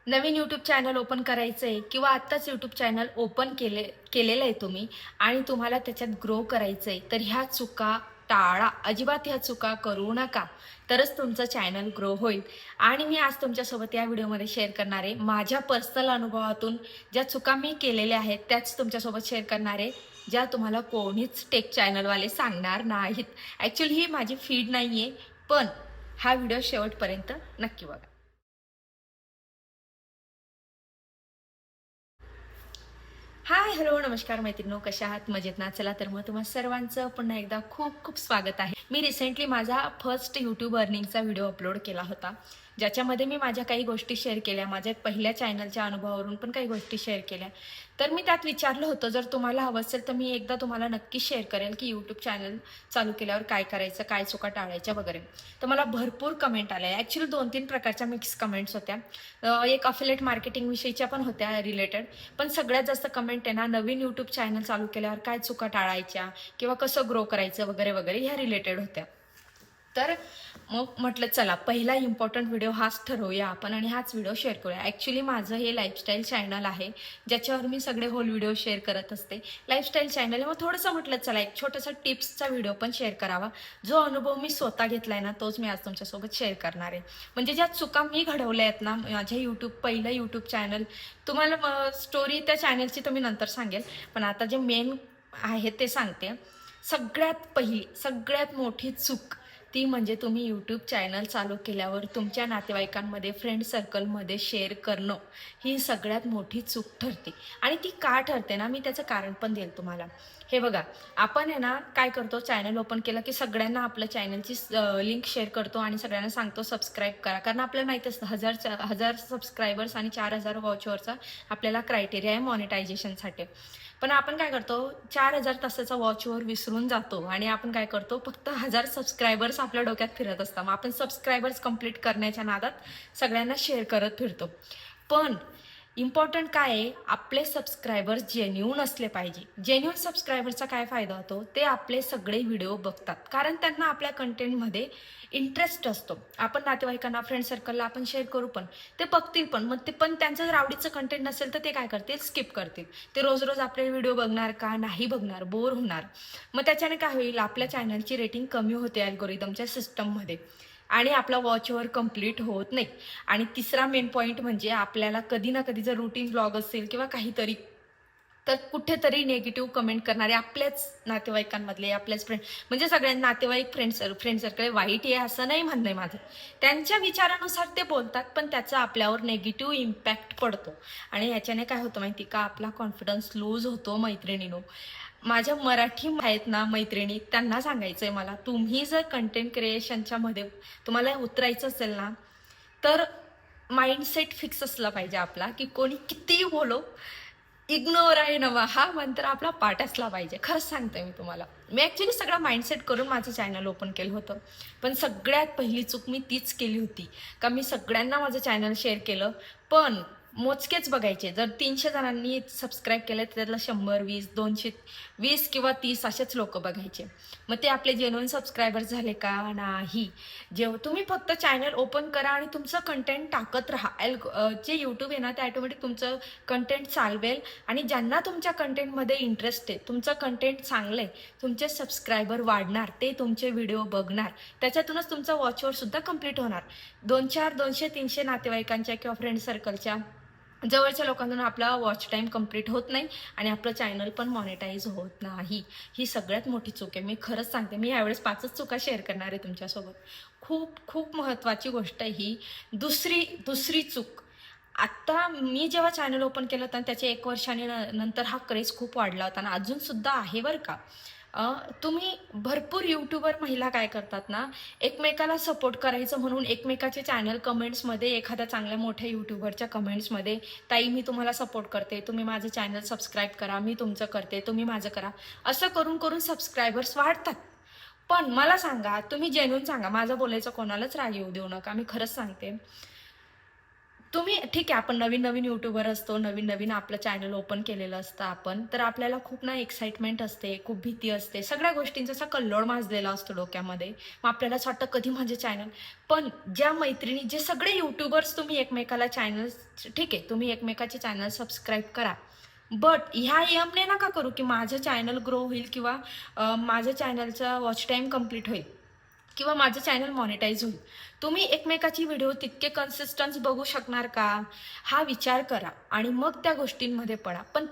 नवीन YouTube channel open करायचं आहे किंवा आत्ताच यूट्यूब चॅनल ओपन केलेलं आहे तुम्ही आणि तुम्हाला त्याच्यात ग्रो करायचं आहे, तर ह्या चुका टाळा. अजिबात ह्या चुका करू नका, तरच तुमचं चॅनल ग्रो होईल. आणि मी आज तुमच्यासोबत या व्हिडिओमध्ये शेअर करणार आहे माझ्या पर्सनल अनुभवातून ज्या चुका मी केलेल्या आहेत त्याच तुमच्यासोबत शेअर करणार आहे, ज्या तुम्हाला कोणीच टेक चॅनलवाले सांगणार नाहीत. ॲक्च्युली ही माझी फीड नाही आहे, पण हा व्हिडिओ शेवटपर्यंत नक्की बघा. हाय, हॅलो, नमस्कार मैत्रिणो, कशा आहात? मजेत ना? चला तर मग तुम्हा सर्वांचं पुन्हा एकदा खूप खूप स्वागत आहे. मी रिसेंटली माझा फर्स्ट यूट्यूब अर्निंगचा व्हिडिओ अपलोड केला होता, ज्याच्यामध्ये मी माझ्या काही गोष्टी शेअर केल्या, माझ्या पहिल्या चॅनलच्या अनुभवावरून पण काही गोष्टी शेअर केल्या. तर मी त्यात विचारलं होतं, जर तुम्हाला हवं असेल तर मी एकदा तुम्हाला नक्की शेअर करेल की यूट्यूब चॅनल चालू केल्यावर काय करायचं, काय चुका टाळायच्या वगैरे. तर मला भरपूर कमेंट आल्या. ॲक्च्युली 2-3 प्रकारच्या मिक्स कमेंट्स होत्या. एक अफिलेट मार्केटिंग विषयीच्या पण होत्या रिलेटेड. पण सगळ्यात जास्त कमेंट आहे ना, नवीन यूट्यूब चॅनल चालू केल्यावर काय चुका टाळायच्या किंवा कसं ग्रो करायचं वगैरे वगैरे ह्या रिलेटेड होत्या. तर मग म्हटलं चला पहिला इम्पॉर्टंट व्हिडिओ हाच ठरवूया आपण आणि हाच व्हिडिओ शेअर करूया. ॲक्च्युली माझं हे लाईफस्टाईल चॅनल आहे, ज्याच्यावर मी सगळे होल व्हिडिओ शेअर करत असते. लाईफस्टाईल चॅनल आहे, मग थोडंसं म्हटलं चला एक छोटासा टिप्सचा व्हिडिओ पण शेअर करावा. जो अनुभव मी स्वतः घेतला आहे ना, तोच मी आज तुमच्यासोबत शेअर करणार आहे. म्हणजे ज्या चुका मी घडवल्या आहेत ना, माझ्या पहिलं यूट्यूब चॅनल, तुम्हाला स्टोरी त्या चॅनलची तर मी नंतर सांगेल, पण आता जे मेन आहे ते सांगते. सगळ्यात मोठी चूक ती म्हणजे तुम्ही यूट्यूब चॅनल चालू केल्यावर तुमच्या नातेवाईकांमध्ये, फ्रेंड सर्कलमध्ये शेअर करणं, ही सगळ्यात मोठी चूक ठरते. आणि ती का ठरते ना, मी त्याचं कारण पण देईल तुम्हाला. हे बघा, आपण आहे ना काय करतो, चॅनल ओपन केलं की सगळ्यांना आपलं चॅनलची लिंक शेअर करतो आणि सगळ्यांना सांगतो सबस्क्राईब करा, कारण आपल्याला माहीत असतं 1000 सबस्क्रायबर्स आणि 4000 वॉचवरचा आपल्याला क्रायटेरिया आहे मॉनिटायझेशनसाठी. पण आपण काय करतो, 4000 तासाचा वॉचवर विसरून जातो आणि आपण काय करतो, फक्त 1000 सबस्क्रायबर्स आपल्या डोक्यात फिरत असतात. मग आपण सबस्क्रायबर्स कंप्लीट करण्याच्या नादात सगळ्यांना शेअर करत फिरतो. पण इम्पॉर्टंट काय आहे, आपले सबस्क्रायबर्स जेन्युन असले पाहिजे. जेन्युन सबस्क्रायबरचा काय फायदा होतो, ते आपले सगळे व्हिडिओ बघतात, कारण त्यांना आपल्या कंटेंटमध्ये इंटरेस्ट असतो. आपण नातेवाईकांना, फ्रेंड सर्कलला आपण शेअर करू पण ते बघतील पण. मग ते पण त्यांचं जर आवडीचं कंटेंट नसेल तर ते काय करतील, स्किप करतील. ते रोज रोज आपले व्हिडिओ बघणार का? नाही बघणार, बोर होणार. मग त्याच्याने काय होईल, आपल्या चॅनलची रेटिंग कमी होते अल्गोरिदमच्या सिस्टममध्ये आणि आपला वॉचवर कंप्लीट होत नाही. आणि तिसरा मेन पॉईंट म्हणजे आपल्याला कधी ना कधी जर रुटीन ब्लॉग असेल किंवा काहीतरी, तर कुठेतरी निगेटिव्ह कमेंट करणारे आपल्याच नातेवाईकांमधले, आपल्याच फ्रेंड, म्हणजे सगळ्या नातेवाईक, फ्रेंड सर्कल वाईट आहे असं नाही म्हणणं आहे माझं. त्यांच्या विचारानुसार ते बोलतात, पण त्याचा आपल्यावर नेगेटिव्ह इम्पॅक्ट पडतो. आणि ह्याच्याने काय होतं माहिती का, आपला कॉन्फिडन्स लूज होतो. मैत्रिणीनो, माझ्या मराठी आहेत ना मैत्रिणी, त्यांना सांगायचं आहे मला, तुम्ही जर कंटेंट क्रिएशनच्या मध्ये तुम्हाला उतरायचं असेल ना, तर माइंडसेट फिक्स असला पाहिजे आपला, की कोणी कितीही बोलो, इग्नोर आहे नवा हा मंत्र आपला पाठ असला पाहिजे. खरंच सांगते मी तुम्हाला, मी ॲक्च्युली सगळा माइंडसेट करून माझं चॅनल ओपन केलं होतं. पण सगळ्यात पहिली चूक मी तीच केली होती, का मी सगळ्यांना माझं चॅनल शेअर केलं, पण मोजकेच बघायचे. जर 300 जणांनी सबस्क्राईब केलं तर त्यातलं 100, 20, 220 किंवा 30 असेच लोक बघायचे. मग ते आपले जेन्युइन सबस्क्रायबर झाले का? नाही. जेव्हा तुम्ही फक्त चॅनल ओपन करा आणि तुमचं कंटेंट टाकत राहा, जे यूट्यूब आहे ना ते ऑटोमॅटिक तुमचं कंटेंट चालवेल. आणि ज्यांना तुमच्या कंटेंटमध्ये इंटरेस्ट आहे, तुमचं कंटेंट चांगलं आहे, तुमचे सबस्क्रायबर वाढणार, ते तुमचे व्हिडिओ बघणार, त्याच्यातूनच तुमचं वॉचवर सुद्धा कंप्लीट होणार. 2-4, 200-300 नातेवाईकांच्या किंवा फ्रेंड सर्कलच्या जवळच्या लोकांना आपला वॉच टाईम कंप्लीट होत नाही आणि आपलं चॅनल पण मॉनिटाईज होत नाही. ही सगळ्यात मोठी चूक आहे. मी खरंच सांगते, मी यावेळेस 5च चुका शेअर करणार आहे तुमच्यासोबत. खूप खूप महत्त्वाची गोष्ट आहे ही. दुसरी चूक, आत्ता मी जेव्हा चॅनल ओपन केलं होतं त्याच्या 1 वर्षाने नंतर हा क्रेज खूप वाढला होता आणि अजूनसुद्धा आहे बरं का. तुम्ही भरपूर यूट्यूबर महिला काय करतात ना, एकमेकाला सपोर्ट करायचं म्हणून एकमेकाचे चॅनल कमेंट्समध्ये, एखाद्या चांगल्या मोठ्या यूट्यूबरच्या कमेंट्समध्ये, ताई मी तुम्हाला सपोर्ट करते, तुम्ही माझं चॅनल सबस्क्राईब करा, मी तुमचं करते, तुम्ही माझं करा, असं करून करून सबस्क्रायबर्स वाढतात. पण मला सांगा, तुम्ही जेन्युइन सांगा, माझं बोलायचं कोणालाच राग येऊ देऊ नका, मी खरंच सांगते. तुम्ही ठीक आहे, आपण नवीन-नवीन यूट्यूबर असतो, नवीन-नवीन आपलं चॅनल ओपन केलेलं असतं आपण, तर आपल्याला खूप ना एक्साइटमेंट असते, खूप भीती असते. सगळ्या गोष्टींचा असा कल्लोळ माजलेला असतो डोक्यामध्ये. मग आपल्याला असं वाटतं कधी माझे चॅनल. पण ज्या मैत्रिणी, जे सगळे यूट्यूबर्स तुम्ही एकमेकाला चॅनल्स ठीक आहे, तुम्ही एकमेकाचे चॅनल सबस्क्राईब करा. बट ह्या एमने नका करू, की माझं चॅनल ग्रो होईल किंवा माझं चॅनलचा वॉच टाईम कंप्लीट होईल किंवा माझं चॅनल मॉनिटाईज होईल. तुम्ही एकमेकाची व्हिडिओ तितके कन्सिस्टन्स बघू शकणार का? हा विचार करा आणि मग त्या गोष्टींमध्ये पडा. पण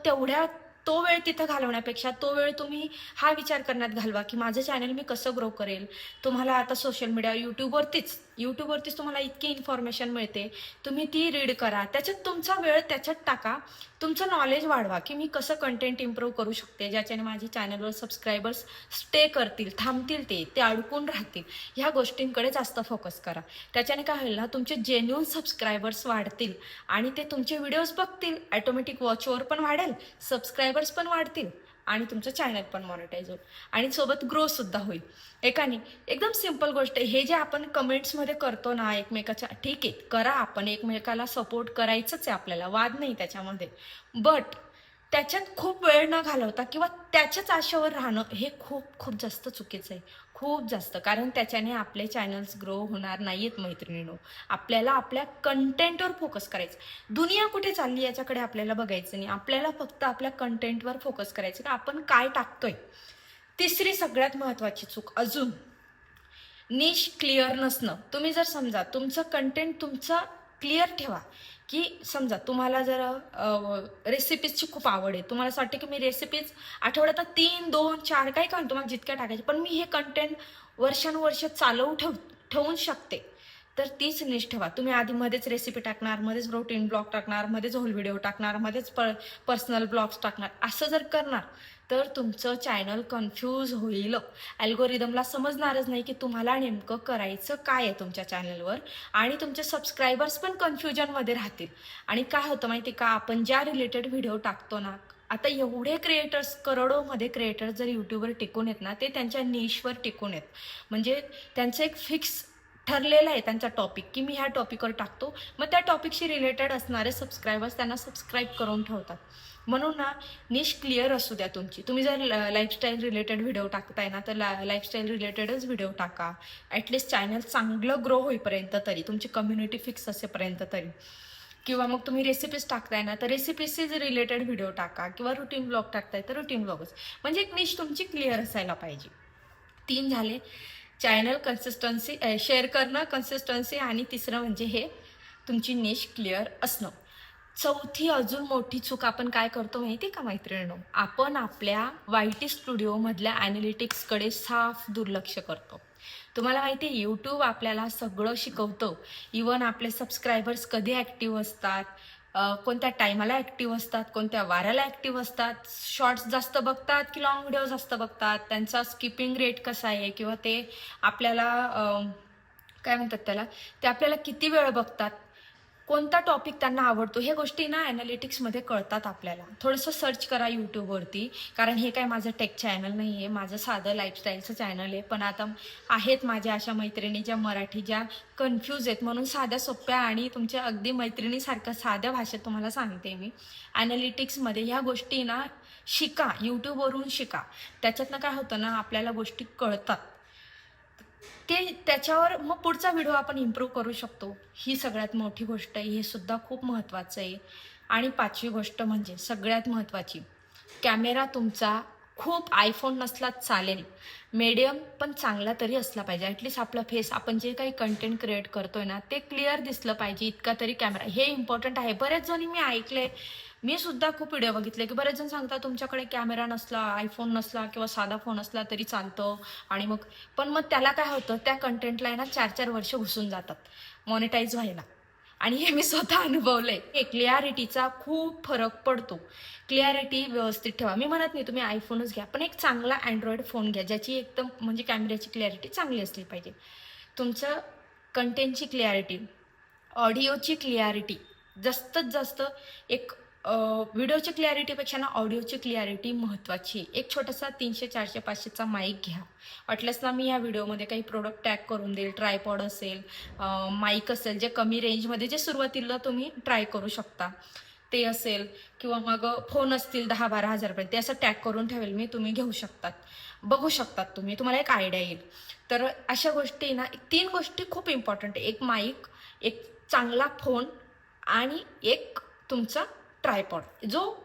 तो वेळ तिथं घालवण्यापेक्षा तो वेळ तुम्ही हा विचार करण्यात घालवा, की माझं चॅनल मी कसं ग्रो करेल. तुम्हाला आता सोशल मीडिया यूट्यूबवरतीच तुम्हाला इतकी इन्फॉर्मेशन मिळते. तुम्ही ती रीड करा. त्याच्यात तुमचा वेळ त्याच्यात टाका. तुमचं नॉलेज वाढवा, की मी कसं कंटेंट इम्प्रूव्ह करू शकते, ज्याच्याने माझे चॅनलवर सबस्क्रायबर्स स्टे करतील, थांबतील, ते अडकून राहतील. ह्या गोष्टींकडे जास्त फोकस करा. त्याच्याने काय होईल ना, तुमचे जेन्युइन सबस्क्रायबर्स वाढतील आणि ते तुमचे व्हिडिओज बघतील. ऑटोमॅटिक वॉचवर पण वाढेल, सबस्क्रायबर्स पण वाढतील आणि तुमचं चॅनल पण मॉनिटाईज होईल आणि सोबत ग्रोसुद्धा होईल. एकाने एकदम सिंपल गोष्ट आहे. हे जे आपण कमेंट्समध्ये करतो ना एकमेकाच्या, ठीक आहे, करा, आपण एकमेकाला सपोर्ट करायचंच आहे आपल्याला, वाद नाही त्याच्यामध्ये. बट त्याच्यात खूप वेळ न घालवता किंवा त्याच्याच आशेवर राहणं हे खूप खूप जास्त चुकीचं आहे. खूप जास्त. कारण त्याच्याने आपले चॅनल्स ग्रो होणार नाहीयेत मैत्रिणींनो. आपल्याला आपल्या कंटेंटवर फोकस करायचं. दुनिया कुठे चालली याच्याकडे आपल्याला बघायचं नाही. आपल्याला फक्त आपल्या कंटेंटवर फोकस करायचं, की आपण काय टाकतोय. तिसरी सगळ्यात महत्त्वाची चूक अजून, निश क्लिअर नसणं. तुम्ही जर समजा तुमचं कंटेंट तुमचं क्लिअर ठेवा, की समजा तुम्हाला जर रेसिपीजची खूप आवड आहे. तुम्हाला असं वाटतं की मी रेसिपीज आठवड्यात 3, 2, 4 काही का तुम्हाला जितक्या टाकायचे, पण मी हे कंटेंट वर्षानुवर्ष चालवून ठेवून शकते. तर तीच निश ठेवा. तुम्ही आधी मध्येच रेसिपी टाकणार, मध्येच प्रोटीन ब्लॉग टाकणार, मध्येच होल व्हिडिओ टाकणार, मध्येच पर्सनल ब्लॉग्स टाकणार, असं जर करणार तर तुमचं चॅनल कन्फ्यूज होईल. अल्गोरिदमला समजणारच नाही की तुम्हाला नेमकं करायचं काय आहे तुमच्या चॅनलवर आणि तुमचे सबस्क्रायबर्स पण कन्फ्युजनमध्ये राहतील. आणि काय होतं माहिती का, आपण ज्या रिलेटेड व्हिडिओ टाकतो ना, आता एवढे क्रिएटर्स, करोडोमध्ये क्रिएटर्स जर यूट्यूबवर टिकून येत ना, ते त्यांच्या निशवर टिकून येत. म्हणजे त्यांचं एक फिक्स ठरलेलं आहे त्यांचा टॉपिक, की मी ह्या टॉपिकवर टाकतो. मग त्या टॉपिकशी रिलेटेड असणारे सबस्क्रायबर्स त्यांना सबस्क्राईब करून ठेवतात. म्हणून ना, निश क्लिअर असू द्या तुमची. तुम्ही जर लाईफस्टाईल रिलेटेड व्हिडिओ टाकताय ना, तर लाईफस्टाईल रिलेटेडच व्हिडिओ टाका. ॲटलिस्ट चॅनल चांगलं ग्रो होईपर्यंत तरी, तुमची कम्युनिटी फिक्स असेपर्यंत तरी. किंवा मग तुम्ही रेसिपीज टाकताय ना, तर रेसिपीज रिलेटेड व्हिडिओ टाका किंवा रुटीन ब्लॉग टाकताय तर रुटीन ब्लॉगच. म्हणजे एक निश तुमची क्लिअर असायला पाहिजे. 3 झाले. चॅनल कन्सिस्टन्सी, शेअर करणं, कन्सिस्टन्सी आणि तिसरं म्हणजे हे तुमची निश क्लिअर असणं. चौथी अजून मोठी चूक आपण काय करतो माहिती का मैत्रिणींनो? आपण आपल्या वाय-टी स्टुडिओमधल्या ॲनालिटिक्सकडे साफ दुर्लक्ष करतो. तुम्हाला माहिती आहे, यूट्यूब आपल्याला सगळं शिकवतं. इवन आपले सबस्क्रायबर्स कधी ॲक्टिव्ह असतात, कोणत्या टायमाला ॲक्टिव्ह असतात, कोणत्या वाराला ॲक्टिव्ह असतात, शॉर्ट्स जास्त बघतात की लाँग व्हिडिओ जास्त बघतात, त्यांचा स्किपिंग रेट कसा आहे किंवा ते आपल्याला काय म्हणतात त्याला, ते आपल्याला किती वेळ बघतात, कोणता टॉपिक त्यांना आवडतो, हे गोष्टी ना ॲनालिटिक्समध्ये कळतात आपल्याला. थोडंसं सर्च करा यूट्यूबवरती. कारण हे काय माझं टेक चॅनल नाही आहे, माझं साधं लाईफस्टाईलचं चॅनल आहे. पण आता आहेत माझ्या अशा मैत्रिणी ज्या मराठी, ज्या कन्फ्यूज आहेत, म्हणून साध्या सोप्या आणि तुमच्या अगदी मैत्रिणीसारखं साध्या भाषेत तुम्हाला सांगते मी. ॲनालिटिक्समध्ये ह्या गोष्टी ना शिका, यूट्यूबवरून शिका. त्याच्यातनं काय होतं ना, आपल्याला गोष्टी कळतात. त्याच्यावर मग पुढचा व्हिडिओ आपण इम्प्रूव्ह करू शकतो. ही सगळ्यात मोठी गोष्ट आहे. हे सुद्धा खूप महत्त्वाचं आहे. आणि 5वी गोष्ट म्हणजे सगळ्यात महत्त्वाची, कॅमेरा तुमचा खूप आयफोन नसला चालेल, मीडियम पण चांगला तरी असला पाहिजे. ॲटलीस्ट आपला फेस, आपण जे काही कंटेंट क्रिएट करतोय ना, ते क्लिअर दिसलं पाहिजे, इतका तरी कॅमेरा हे इम्पॉर्टंट आहे. बऱ्याच जणी मी ऐकले, मी सुद्धा खूप व्हिडिओ बघितले, की बरेच जण सांगतात तुमच्याकडे कॅमेरा नसला, आयफोन नसला किंवा साधा फोन असला तरी चालतं. आणि मग त्याला काय होतं, त्या कंटेंटला आहे ना 4-4 वर्ष घुसून जातात मॉनिटाईज व्हायला. आणि हे मी स्वतः अनुभवलंय. क्लॅरिटीचा खूप फरक पडतो. क्लॅरिटी व्यवस्थित ठेवा. मी म्हणत नाही तुम्ही आयफोनच घ्या, पण एक चांगला अँड्रॉइड फोन घ्या, ज्याची एकदम म्हणजे कॅमेऱ्याची क्लॅरिटी चांगली असली पाहिजे. तुमचं कंटेंटची क्लॅरिटी, ऑडिओची क्लॅरिटी जास्तीत जास्त एक व्हिडिओची क्लॅरिटीपेक्षा ना ऑडिओची क्लॅरिटी महत्त्वाची. एक छोटासा 300, 400, 500चा माईक घ्या. वाटल्यास ना मी या व्हिडिओमध्ये काही प्रोडक्ट टॅग करून देईल. ट्रायपॉड असेल, माईक असेल, जे कमी रेंजमध्ये जे सुरुवातीला तुम्ही ट्राय करू शकता ते असेल, किंवा मग फोन असतील 10-12 हजारपर्यंत, ते असं टॅग करून ठेवेल मी, तुम्ही घेऊ शकतात, बघू शकतात तुम्ही, तुम्हाला एक आयडिया येईल. तर अशा गोष्टी ना, 3 गोष्टी खूप इम्पॉर्टंट आहे. एक माईक, एक चांगला फोन आणि एक तुमचा ट्रायपॉड जो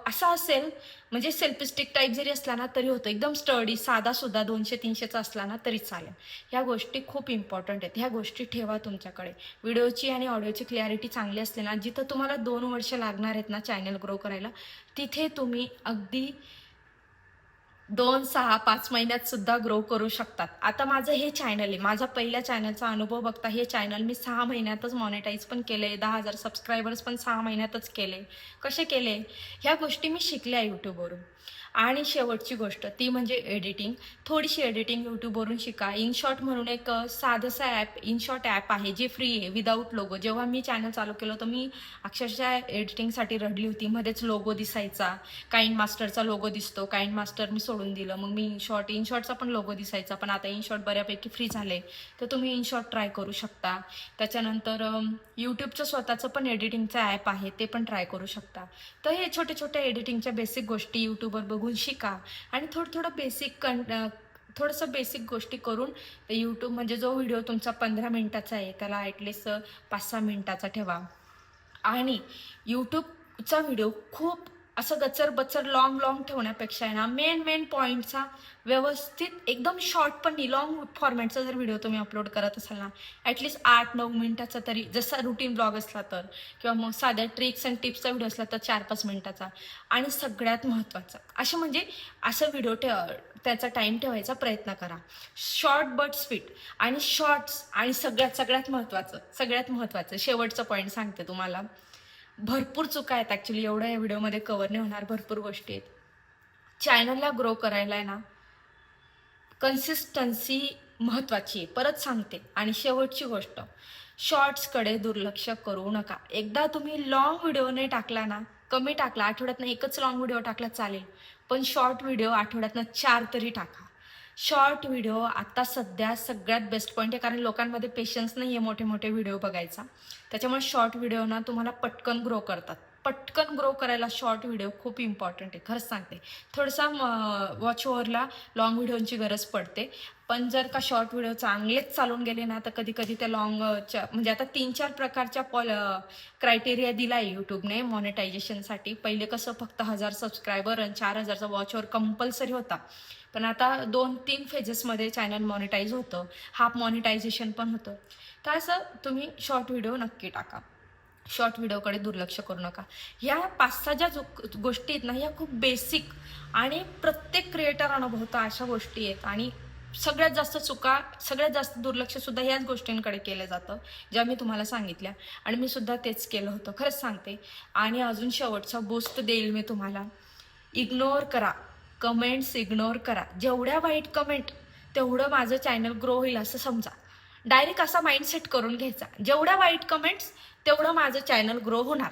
असा असेल, म्हणजे सेल्फी स्टिक टाईप जरी असला ना तरी होतं, एकदम स्टडी साधा सुद्धा 200-300चा असला ना तरी चालेल. ह्या गोष्टी खूप इम्पॉर्टंट आहेत. ह्या गोष्टी ठेवा तुमच्याकडे. व्हिडिओची आणि ऑडिओची क्लॅरिटी चांगली असली ना, जिथं तुम्हाला 2 वर्ष लागणार आहेत ना चॅनल ग्रो करायला, तिथे तुम्ही अगदी 2, 6, 5 महिन्यात सुद्धा ग्रो करू शकतात. आता माझं हे चॅनल आहे. माझा पहिल्या चॅनलचा अनुभव बघता हे चॅनल मी 6 महिन्यातच मॉनिटाईज पण केले. 10,000 सबस्क्रायबर्स पण 6 महिन्यातच केले. कसे केले? ह्या गोष्टी मी शिकल्या यूट्यूबवरून. आणि शेवटची गोष्ट ती म्हणजे एडिटिंग. थोडीशी एडिटिंग यूट्यूबवरून शिका. इनशॉट म्हणून एक साधंसं ॲप, इनशॉट ॲप आहे जे फ्री आहे, विदाऊट लोगो. जेव्हा मी चॅनल चालू केलं होतं, मी अक्षरशः एडिटिंगसाठी रडली होती. मध्येच लोगो दिसायचा, काइंड मास्टरचा लोगो दिसतो, काइंड मास्टर मी सोडून दिलं. मग मी इनशॉटचा पण लोगो दिसायचा, पण आता इनशॉट बऱ्यापैकी फ्री झाले, तर तुम्ही इनशॉट ट्राय करू शकता. त्याच्यानंतर यूट्यूबचं स्वतःचं पण एडिटिंगचं ॲप आहे, ते पण ट्राय करू शकता. तर हे छोटे छोटे एडिटिंगच्या बेसिक गोष्टी यूट्यूबवर बघून शिका आणि थोडं थोडंसं बेसिक गोष्टी करून यूट्यूब, म्हणजे जो व्हिडिओ तुमचा 15 मिनिटाचा आहे त्याला ॲटलिस्ट 5-6 मिनिटाचा ठेवा. आणि यूट्यूबचा व्हिडिओ खूप असं गचर लॉंग ठेवण्यापेक्षा आहे ना, मेन पॉईंटचा व्यवस्थित एकदम शॉर्ट पण नाही, लॉंग फॉर्मॅटचा जर व्हिडिओ तुम्ही अपलोड करत असाल ना, ॲटलिस्ट 8-9 मिनिटाचा तरी, जसा रुटीन ब्लॉग असला तर, किंवा मग साध्या ट्रिक्स अँड टिप्सचा व्हिडिओ असला तर 4-5 मिनिटाचा. आणि सगळ्यात महत्त्वाचं असं, म्हणजे असं व्हिडिओ त्याचा टाईम ठेवायचा प्रयत्न करा. शॉर्ट बट स्वीट आणि शॉर्ट्स. आणि सगळ्यात महत्त्वाचं शेवटचं पॉईंट सांगते तुम्हाला. भरपूर चुका आहेत ॲक्च्युली, एवढं या व्हिडिओमध्ये कव्हर नाही होणार, भरपूर गोष्टी आहेत. चॅनलला ग्रो करायला आहे ना, कन्सिस्टन्सी महत्त्वाची आहे, परत सांगते. आणि शेवटची गोष्ट, शॉर्ट्सकडे दुर्लक्ष करू नका. एकदा तुम्ही लॉंग व्हिडिओ नाही टाकला ना, कमी टाकला, आठवड्यातनं एकच लॉंग व्हिडिओ टाकला चालेल, पण शॉर्ट व्हिडिओ आठवड्यातनं 4 तरी टाका. शॉर्ट व्हिडिओ आता सध्या सगळ्यात बेस्ट पॉईंट आहे, कारण लोकांमध्ये पेशन्स नाही आहे मोठे व्हिडिओ बघायचा. त्याच्यामुळे शॉर्ट व्हिडिओ ना तुम्हाला पटकन ग्रो करतात. पटकन ग्रो करायला शॉर्ट व्हिडिओ खूप इम्पॉर्टंट आहे, खरंच सांगते. थोडासा वॉच ओव्हरला लॉंग व्हिडिओची गरज पडते, पण जर का शॉर्ट व्हिडिओ चांगलेच चालून गेले ना, तर कधी त्या लॉंगच्या, म्हणजे आता 3-4 प्रकारच्या क्रायटेरिया दिला आहे यूट्यूबने मॉनिटायझेशनसाठी. पहिले कसं फक्त 1000 सबस्क्रायबर आणि 4000चा वॉच ओव्हर कंपल्सरी होता, पण आता 2-3 फेजेसमध्ये चॅनल मॉनिटाईज होतं, हाफ मॉनिटायझेशन पण होतं. तर असं तुम्ही शॉर्ट व्हिडिओ नक्की टाका. शॉर्ट व्हिडिओकडे दुर्लक्ष करू नका. ह्या 5-6 ज्या गोष्टी आहेत ना, ह्या खूप बेसिक आणि प्रत्येक क्रिएटर अनुभवता अशा गोष्टी आहेत. आणि सगळ्यात जास्त दुर्लक्षसुद्धा ह्याच गोष्टींकडे केलं जातं, ज्या मी तुम्हाला सांगितल्या. आणि मी सुद्धा तेच केलं होतं, खरंच सांगते. आणि अजून शेवटचा बूस्ट देईल मी तुम्हाला. इग्नोर करा, कमेंट्स इग्नोर करा. जेवढ्या वाईट कमेंट तेवढं माझं चॅनल ग्रो होईल असं समजा. डायरेक्ट असा माइंडसेट करून घ्यायचा, जेवढ्या वाईट कमेंट्स तेवढं माझं चॅनल ग्रो होणार.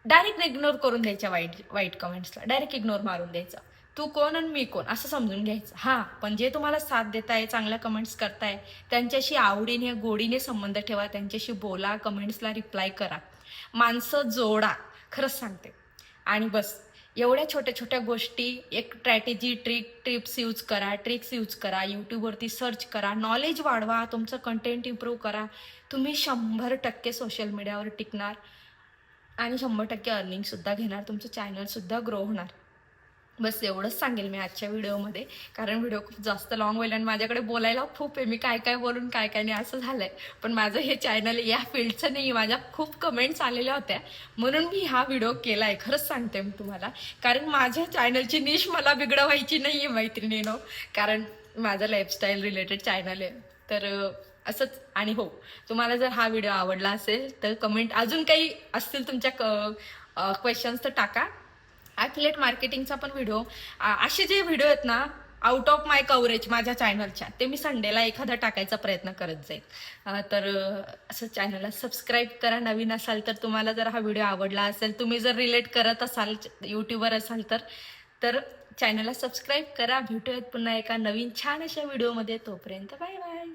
डायरेक्ट इग्नोर करून द्यायच्या वाईट कमेंट्सला, डायरेक्ट इग्नोर मारून द्यायचं. तू कोण आणि मी कोण असं समजून घ्यायचं. हां, पण जे तुम्हाला साथ देताय, चांगल्या कमेंट्स करताय, त्यांच्याशी आवडीने गोडीने संबंध ठेवा, त्यांच्याशी बोला, कमेंट्सला रिप्लाय करा, माणसं जोडा, खरंच सांगते. आणि बस एवढ्या छोट्या गोष्टी, एक स्ट्रॅटेजी, ट्रिक्स यूज करा, यूट्यूबवरती सर्च करा, नॉलेज वाढवा, तुमचं कंटेंट इम्प्रूव्ह करा. तुम्ही 100% सोशल मीडियावर टिकणार आणि 100% अर्निंगसुद्धा घेणार, तुमचं चॅनलसुद्धा ग्रो होणार. बस एवढंच सांगेल मी आजच्या व्हिडिओमध्ये, कारण व्हिडिओ खूप जास्त लॉंग होईल आणि माझ्याकडे बोलायला खूप आहे. मी काय बोलून काय नाही असं झालंय. पण माझं हे चॅनल या फील्डचं नाही, माझ्या खूप कमेंट्स आलेल्या होत्या म्हणून मी हा व्हिडिओ केला आहे, खरंच सांगते मी तुम्हाला. कारण माझ्या चॅनलची निश मला बिघडवायची नाही आहे मैत्रिणीनो, कारण माझं लाईफस्टाईल रिलेटेड चॅनल आहे. तर असंच. आणि हो, तुम्हाला जर हा व्हिडिओ आवडला असेल तर कमेंट, अजून काही असतील तुमच्या क्वेश्चन्स तर टाका. ॲफिलिएट मार्केटिंगचा पण व्हिडिओ, असे जे व्हिडिओ आहेत ना, आउट ऑफ माय कव्हरेज माझ्या चॅनलच्या, ते मी संडेला एखादा टाकायचा प्रयत्न करत जाईल. तर असं चॅनलला सबस्क्राईब करा. नवीन असाल तर, तुम्हाला जर हा व्हिडिओ आवडला असेल, तुम्ही जर रिलेट करत असाल, यूट्यूबर असाल तर चॅनलला सबस्क्राईब करा. भेटूयात पुन्हा एका नवीन छान अशा व्हिडिओमध्ये. तोपर्यंत बाय बाय.